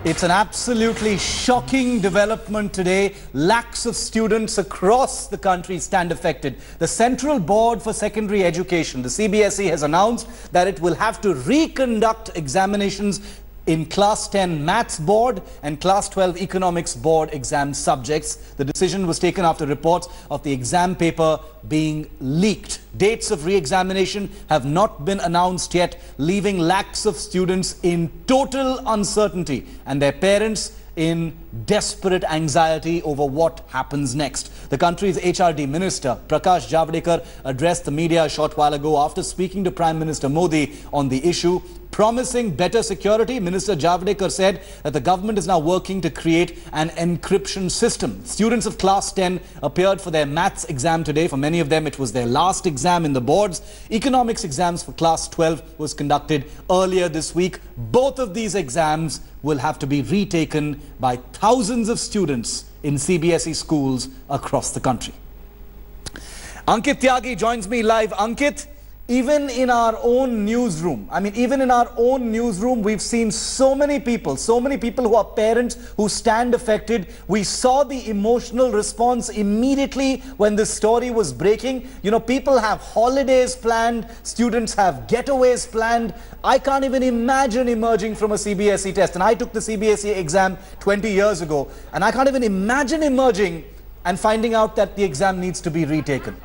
It's an absolutely shocking development today. Lakhs of students across the country stand affected. The Central Board for Secondary Education, the CBSE, has announced that it will have to reconduct examinations in Class 10 Maths Board and Class 12 Economics Board exam subjects. The decision was taken after reports of the exam paper being leaked. Dates of re-examination have not been announced yet, leaving lakhs of students in total uncertainty and their parents in desperate anxiety over what happens next. The country's HRD Minister, Prakash Javadekar, addressed the media a short while ago after speaking to Prime Minister Modi on the issue. Promising better security, Minister Javadekar said that the government is now working to create an encryption system. Students of Class 10 appeared for their maths exam today. For many of them, it was their last exam in the boards. Economics exams for Class 12 was conducted earlier this week. Both of these exams will have to be retaken by thousands of students in CBSE schools across the country. Ankit Tyagi joins me live. Ankit, even in our own newsroom, we've seen so many people who are parents who stand affected. We saw the emotional response immediately when this story was breaking. You know, people have holidays planned, students have getaways planned. I can't even imagine emerging from a CBSE test. And I took the CBSE exam 20 years ago. And I can't even imagine emerging and finding out that the exam needs to be retaken.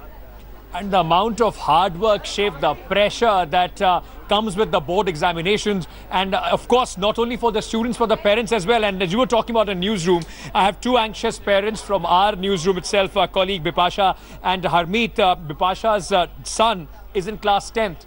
And the amount of hard work, Shiv, the pressure that comes with the board examinations, and of course not only for the students, for the parents as well. And as you were talking about a newsroom, I have two anxious parents from our newsroom itself, our colleague Bipasha and Harmeet. Bipasha's son is in class 10th.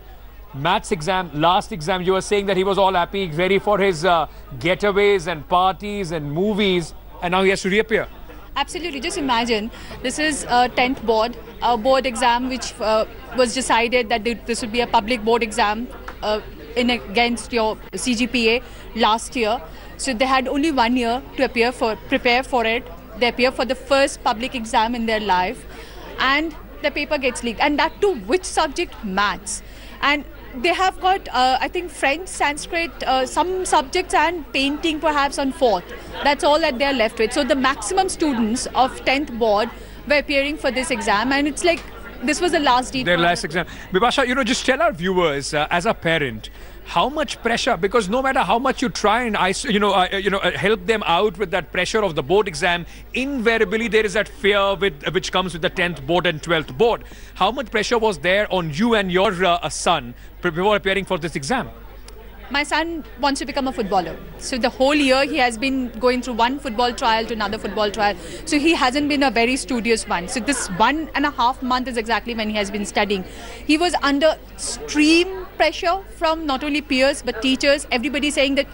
Maths exam, last exam, you were saying that he was all happy, ready for his getaways and parties and movies, and now he has to reappear. Absolutely. Just imagine, this is a 10th board, a board exam which was decided that this would be a public board exam against your CGPA last year. So they had only 1 year to prepare for it. They appear for the first public exam in their life, and the paper gets leaked. And that too, which subject? Maths. And they have got, I think, French, Sanskrit, some subjects, and painting perhaps on 4th. That's all that they're left with. So the maximum students of 10th board were appearing for this exam, and it's like this was the last day. Their last exam. Bipasha, just tell our viewers, as a parent, how much pressure, because no matter how much you try and help them out with that pressure of the board exam, invariably there is that fear which comes with the 10th board and 12th board. How much pressure was there on you and your son before preparing for this exam? My son wants to become a footballer. So the whole year he has been going through one football trial to another football trial. So he hasn't been a very studious one. So this 1.5 months is exactly when he has been studying. He was under extreme pressure from not only peers but teachers. Everybody saying that,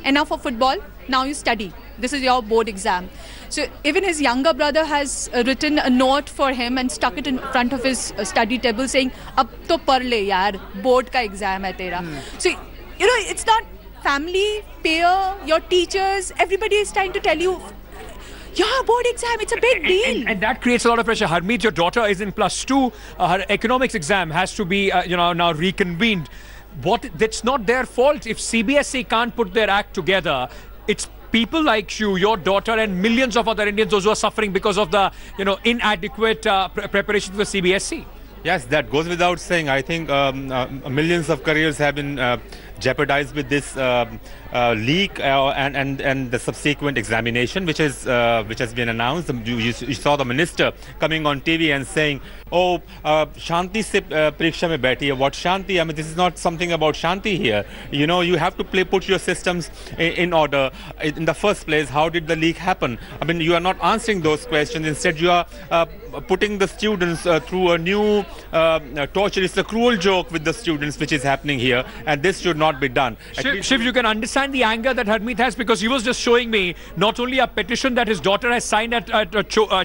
enough of football, now you study. This is your board exam. So even his younger brother has written a note for him and stuck it in front of his study table saying, "Ab to par le yaar, board ka exam hai tera." So, it's not family, peer, your teachers, everybody is trying to tell you, yeah, board exam, it's a big deal. And that creates a lot of pressure. Harmeet, your daughter is in +2. Her economics exam has to be, now reconvened. That's not their fault if CBSE can't put their act together. It's people like you, your daughter, and millions of other Indians, those who are suffering because of the, inadequate preparation for CBSE. Yes, that goes without saying. I think millions of careers have been jeopardized with this leak and the subsequent examination, which has been announced. You saw the minister coming on TV and saying, "Oh, Shanti se pariksha mein baiti hai." What Shanti? I mean, this is not something about Shanti here. You have to put your systems in order. In the first place, how did the leak happen? I mean, you are not answering those questions. Instead, you are putting the students through a new torture. It's a cruel joke with the students which is happening here, and this should not be done. Shiv, you can understand the anger that Harmeet has, because he was just showing me not only a petition that his daughter has signed at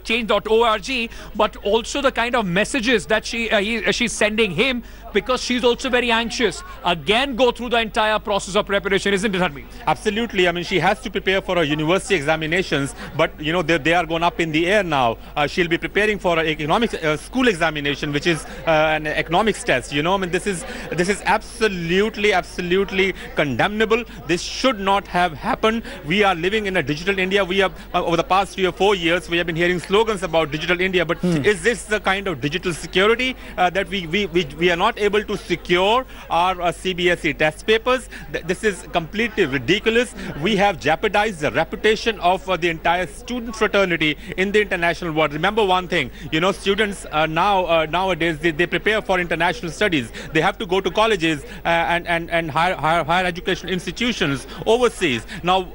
change.org, but also the kind of messages that she's sending him, because she's also very anxious. Again, go through the entire process of preparation, isn't it, Harmeet? Absolutely. I mean, she has to prepare for her university examinations, but they are going up in the air now. She'll be preparing for an economics school examination, which is an economics test. I mean, this is absolutely absolutely condemnable. This should not have happened. We are living in a digital India. We have, over the past 3 or 4 years, we have been hearing slogans about digital India. But is this the kind of digital security that we are not able to secure our CBSE test papers? This is completely ridiculous. We have jeopardized the reputation of the entire student fraternity in the international world. Remember one thing, students nowadays, they prepare for international studies. They have to go to colleges and higher education institutions overseas. Now,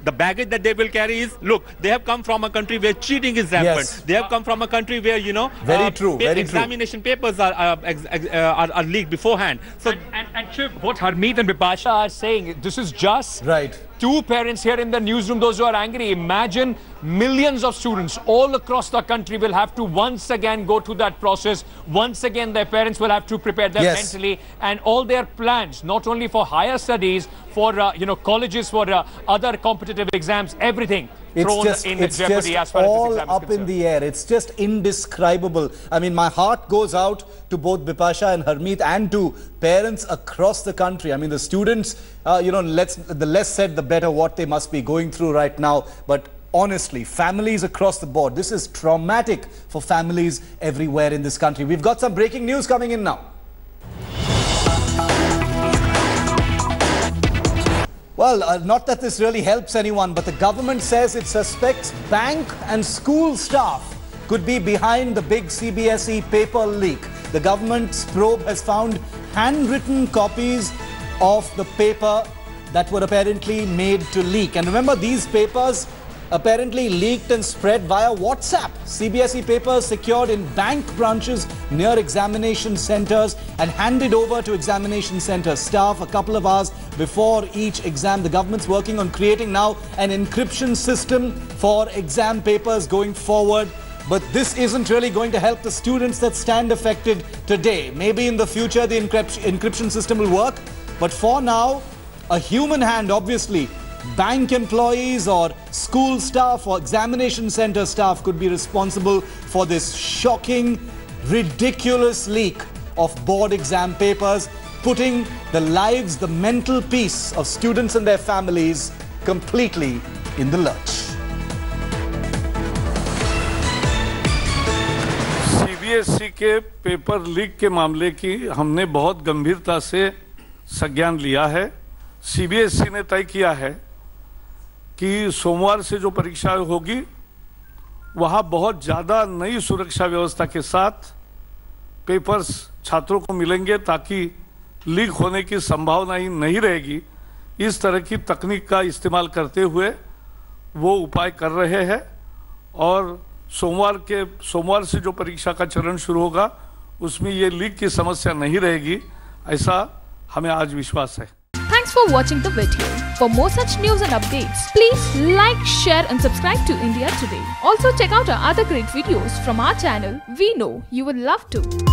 the baggage that they will carry is, look, they have come from a country where cheating is rampant. Yes. They have come from a country where, very true. Examination papers are leaked beforehand. So, and Shiv, what Harmeet and Bipasha are saying, this is just right. Two parents here in the newsroom, those who are angry. Imagine millions of students all across the country will have to once again go through that process. Once again, their parents will have to prepare them mentally, and all their plans, not only for higher studies, for colleges, for other competitive exams, everything thrown in jeopardy as far as this exam is up in the air. It's just indescribable. I mean, my heart goes out to both Bipasha and Harmeet and to parents across the country. I mean, the students, the less said, the better what they must be going through right now. But honestly, families across the board, this is traumatic for families everywhere in this country. We've got some breaking news coming in now. Well, not that this really helps anyone, but the government says it suspects bank and school staff could be behind the big CBSE paper leak. The government's probe has found handwritten copies of the paper that were apparently made to leak. And remember, these papers apparently leaked and spread via WhatsApp. CBSE papers secured in bank branches near examination centers and handed over to examination center staff a couple of hours before each exam. The government's working on creating now an encryption system for exam papers going forward. But this isn't really going to help the students that stand affected today. Maybe in the future the encryption system will work. But for now, a human hand, obviously, bank employees or school staff or examination center staff could be responsible for this shocking, ridiculous leak of board exam papers, putting the lives, the mental peace of students and their families completely in the lurch. CBSE के paper leak के मामले की हमने बहुत गंभीरता से संज्ञान लिया है। CBSE ने तय किया है कि सोमवार से जो परीक्षा होगी वहाँ बहुत ज़्यादा नई सुरक्षा व्यवस्था के साथ पेपर्स छात्रों को मिलेंगे ताकि लीक होने की संभावना ही नहीं रहेगी। इस तरह की तकनीक का इस्तेमाल करते हुए वो उपाय कर रहे हैं और सोमवार से जो परीक्षा का चरण शुरू होगा उसमें ये लीक की समस्या नहीं रहेगी, ऐसा हमें आज विश्वास है। Thanks for watching the video. For more such news and updates, please like, share and subscribe to India Today. Also check out our other great videos from our channel. We know you would love to.